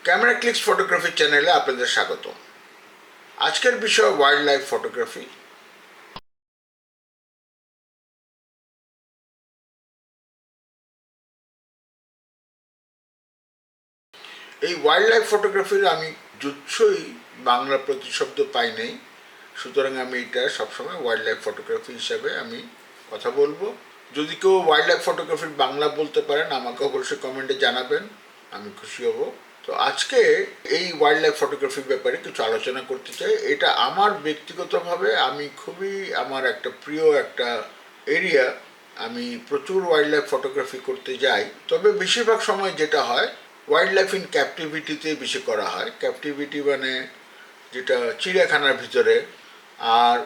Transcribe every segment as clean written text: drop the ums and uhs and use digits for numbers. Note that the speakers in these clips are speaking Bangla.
ক্যামেরা ক্লিকস ফটোগ্রাফি চ্যানেলে আপনাদের স্বাগত। আজকের বিষয় ওয়াইল্ড লাইফ ফটোগ্রাফি। এই ওয়াইল্ড লাইফ ফটোগ্রাফির আমি যুচ্ছই বাংলা প্রতিশব্দ পাই নাই, সুতরাং আমি এটা সবসময় ওয়াইল্ড লাইফ ফটোগ্রাফি হিসাবে আমি কথা বলবো। যদি কেউ ওয়াইল্ড লাইফ ফটোগ্রাফির বাংলা বলতে পারেন আমাকে অবশ্যই কমেন্টে জানাবেন, আমি খুশি হব। তো আজকে এই ওয়াইল্ড লাইফ ফটোগ্রাফির ব্যাপারে কিছু আলোচনা করতে চাই। এটা আমার ব্যক্তিগতভাবে আমি খুবই আমার একটা প্রিয় একটা এরিয়া। আমি প্রচুর ওয়াইল্ড লাইফ ফটোগ্রাফি করতে যাই, তবে বেশিরভাগ সময় যেটা হয় ওয়াইল্ড লাইফ ইন ক্যাপটিভিটিতে বেশি করা হয়। ক্যাপটিভিটি মানে যেটা চিড়িয়াখানার ভিতরে। আর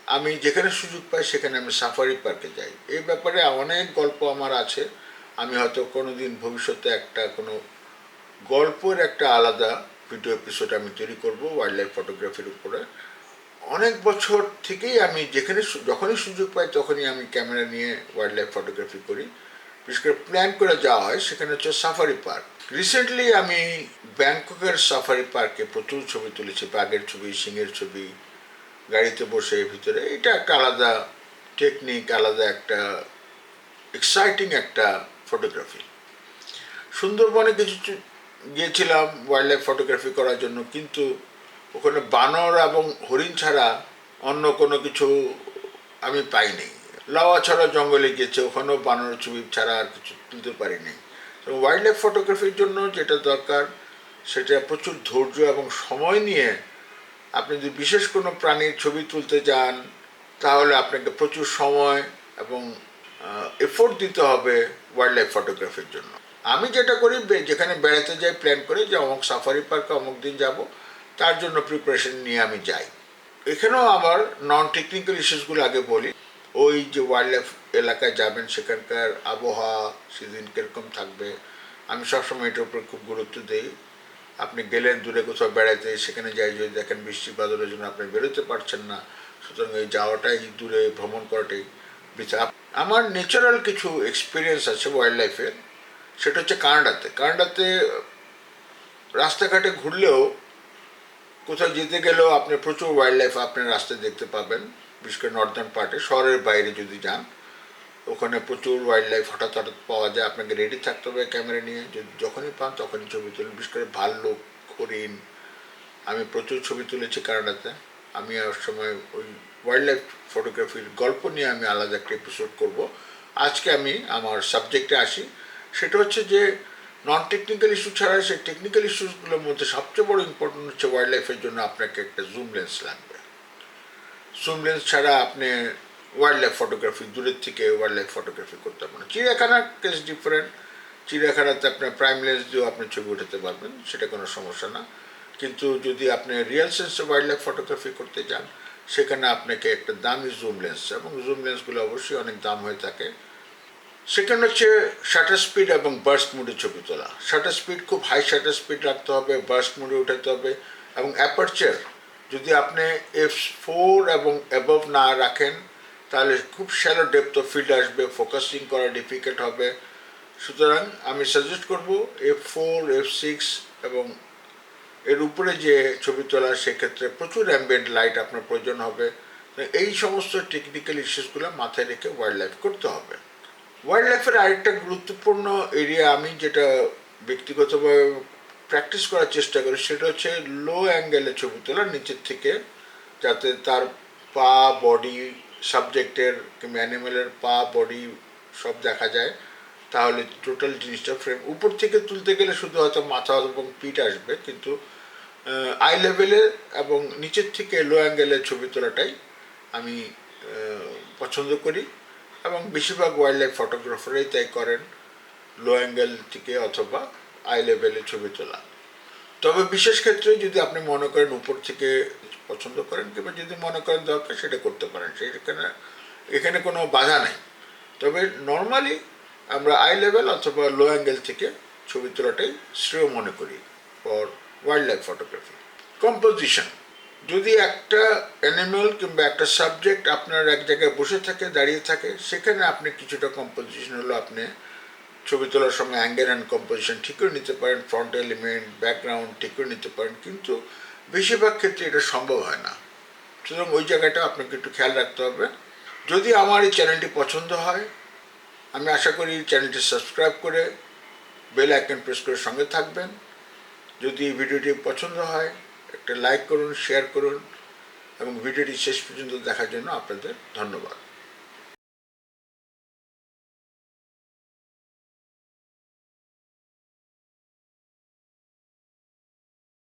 আমি যেখানে সুযোগ পাই সেখানে আমি সাফারি পার্কে যাই। এই ব্যাপারে অনেক গল্প আমার আছে। আমি হয়তো কোনো দিন ভবিষ্যতে একটা কোনো গল্পের একটা আলাদা ভিডিও এপিসোড আমি তৈরি করব ওয়াইল্ড লাইফ ফটোগ্রাফির উপরে। অনেক বছর থেকেই আমি যখনই সুযোগ পাই তখনই আমি ক্যামেরা নিয়ে ওয়াইল্ড লাইফ ফটোগ্রাফি করি। বিশেষ করে প্ল্যান করে যাওয়া হয় সেখানে হচ্ছে সাফারি পার্ক। রিসেন্টলি আমি ব্যাংককের সাফারি পার্কে প্রচুর ছবি তুলেছি, বাঘের ছবি, সিংহের ছবি, গাড়িতে বসে ভিতরে। এটা একটা আলাদা টেকনিক, আলাদা একটা এক্সাইটিং একটা ফটোগ্রাফি। সুন্দরবনে গিয়েছিলাম ওয়াইল্ড লাইফ ফটোগ্রাফি করার জন্য, কিন্তু ওখানে বানর এবং হরিণ ছাড়া অন্য কোনো কিছু আমি পাইনি। লাওয়া ছাড়া জঙ্গলে গিয়েছে, ওখানেও বানর ছবি ছাড়া আর কিছু তুলতে পারিনি। তো ওয়াইল্ড লাইফ ফটোগ্রাফির জন্য যেটা দরকার সেটা প্রচুর ধৈর্য এবং সময় নিয়ে। আপনি যদি বিশেষ কোনো প্রাণীর ছবি তুলতে যান তাহলে আপনাকে প্রচুর সময় এবং এফোর্ট দিতে হবে ওয়াইল্ড লাইফ ফটোগ্রাফির জন্য। আমি যেটা করি, যেখানে বেড়াতে যাই প্ল্যান করে যে অমুক সাফারি পার্কে অমুক দিন যাব, তার জন্য প্রিপারেশন নিয়ে আমি যাই। এখানেও আমার নন টেকনিক্যাল ইস্যুসগুলো আগে বলি। ওই যে ওয়াইল্ড লাইফ এলাকায় যাবেন সেখানকার আবহাওয়া সেদিন কীরকম থাকবে, আমি সবসময় এটার উপর খুব গুরুত্ব দিই। আপনি গেলেন দূরে কোথাও বেড়াতে, সেখানে যাই যদি দেখেন বৃষ্টি বাদলের জন্য আপনি বেরোতে পারছেন না, সুতরাং এই যাওয়াটাই দূরে ভ্রমণ করাটাই বৃথা। আমার ন্যাচারাল কিছু এক্সপিরিয়েন্স আছে ওয়াইল্ড লাইফের। সেটা হচ্ছে কানাডাতে রাস্তাঘাটে ঘুরলেও, কোথাও যেতে গেলেও আপনি প্রচুর ওয়াইল্ড লাইফ আপনার রাস্তায় দেখতে পাবেন। বিশেষ করে নর্দার্ন পার্টে, শহরের বাইরে যদি যান ওখানে প্রচুর ওয়াইল্ড লাইফ হঠাৎ পাওয়া যায়। আপনাকে রেডি থাকতে হবে ক্যামেরা নিয়ে, যদি যখনই পান তখনই ছবি তুলেন। বিশেষ করে ভাল্লুক, হরিণ, আমি প্রচুর ছবি তুলেছি কানাডাতে। আমি আর সময় ওই ওয়াইল্ড লাইফ ফটোগ্রাফির গল্প নিয়ে আমি আলাদা একটা এপিসোড করব। আজকে আমি আমার সাবজেক্টে আসি। সেটা হচ্ছে যে নন টেকনিক্যাল ইস্যু ছাড়া সেই টেকনিক্যাল ইস্যুসগুলোর মধ্যে সবচেয়ে বড় ইম্পর্টেন্ট হচ্ছে ওয়াইল্ড লাইফের জন্য আপনাকে একটা জুম লেন্স লাগবে। জুম লেন্স ছাড়া আপনি ওয়াইল্ড লাইফ ফটোগ্রাফি, দূরের থেকে ওয়াইল্ড লাইফ ফটোগ্রাফি করতে পারেন। চিড়িয়াখানার কেস ডিফারেন্ট। চিড়িয়াখানাতে আপনার প্রাইম লেন্স দিয়েও আপনি ছবি উঠাতে পারবেন, সেটা কোনো সমস্যা না। কিন্তু যদি আপনি রিয়েল সেন্সে ওয়াইল্ড লাইফ ফটোগ্রাফি করতে যান সেখানে আপনাকে একটা দামি জুম লেন্স, এবং জুম লেন্সগুলো অবশ্যই অনেক দাম হয়ে থাকে। সেকেন্ড হচ্ছে শাটার স্পিড এবং বার্স্ট মোডে ছবি তোলা। শাটার স্পিড খুব হাই শাটার স্পিড রাখতে হবে, বার্স্ট মোডে উঠাতে হবে, এবং অ্যাপারচার যদি আপনি f4 এবং অ্যাবভ না রাখেন তাহলে খুব শ্যালো ডেপথ অফ ফিল্ড আসবে, ফোকাসিং করা ডিফিকাল্ট হবে। সুতরাং আমি সাজেস্ট করব f4, f6 এবং এর উপরে যে ছবি তোলা, সেক্ষেত্রে প্রচুর অ্যাম্বিয়েন্ট লাইট আপনার প্রয়োজন হবে। এই সমস্ত টেকনিক্যাল ইস্যুসগুলো মাথায় রেখে ওয়াইল্ড লাইফ করতে হবে। ওয়াইল্ড লাইফের আরেকটা গুরুত্বপূর্ণ এরিয়া আমি যেটা ব্যক্তিগতভাবে প্র্যাকটিস করার চেষ্টা করি সেটা হচ্ছে লো অ্যাঙ্গেলে ছবি তোলা নিচের থেকে, যাতে তার পা, বডি, সাবজেক্টের কিংবা অ্যানিমেলের পা, বডি সব দেখা যায়। তাহলে টোটাল জিনিসটা ফ্রেম উপর থেকে তুলতে গেলে শুধু হয়তো মাথা এবং পিঠ আসবে, কিন্তু আই লেভেলে এবং নিচের থেকে লো অ্যাঙ্গেলের ছবি তোলাটাই আমি পছন্দ করি, এবং বেশিরভাগ ওয়াইল্ড লাইফ ফটোগ্রাফারই তাই করেন, লো অ্যাঙ্গেল থেকে অথবা আই লেভেলে ছবি তোলা। তবে বিশেষ ক্ষেত্রে যদি আপনি মনে করেন উপর থেকে পছন্দ করেন, কিংবা যদি মনে করেন দরকার সেটা করতে পারেন, এখানে কোনো বাধা নেই। তবে নর্মালি আমরা আই লেভেল অথবা লো অ্যাঙ্গেল থেকে ছবি তোলাটাই শ্রেয় মনে করি for wild life photography. Composition, যদি একটা অ্যানিমেল কিংবা একটা সাবজেক্ট আপনার এক জায়গায় বসে থাকে, দাঁড়িয়ে থাকে, সেখানে আপনি কিছুটা কম্পোজিশন হলো আপনি ছবি তোলার সময় অ্যাঙ্গেল অ্যান্ড কম্পোজিশন ঠিক করে নিতে পারেন, ফ্রন্ট এলিমেন্ট, ব্যাকগ্রাউন্ড ঠিক করে নিতে পারেন, কিন্তু বেশিরভাগ ক্ষেত্রে এটা সম্ভব হয় না। সুতরাং ওই জায়গাটা আপনাকে একটু খেয়াল রাখতে হবে। যদি আমার এই চ্যানেলটি পছন্দ হয়, আমি আশা করি চ্যানেলটি সাবস্ক্রাইব করে বেল আইকন প্রেস করে সঙ্গে থাকবেন। যদি এই ভিডিওটি পছন্দ হয়, একটা লাইক করুন, শেয়ার করুন এবং ভিডিওটি শেষ পর্যন্ত দেখার জন্য আপনাদের ধন্যবাদ।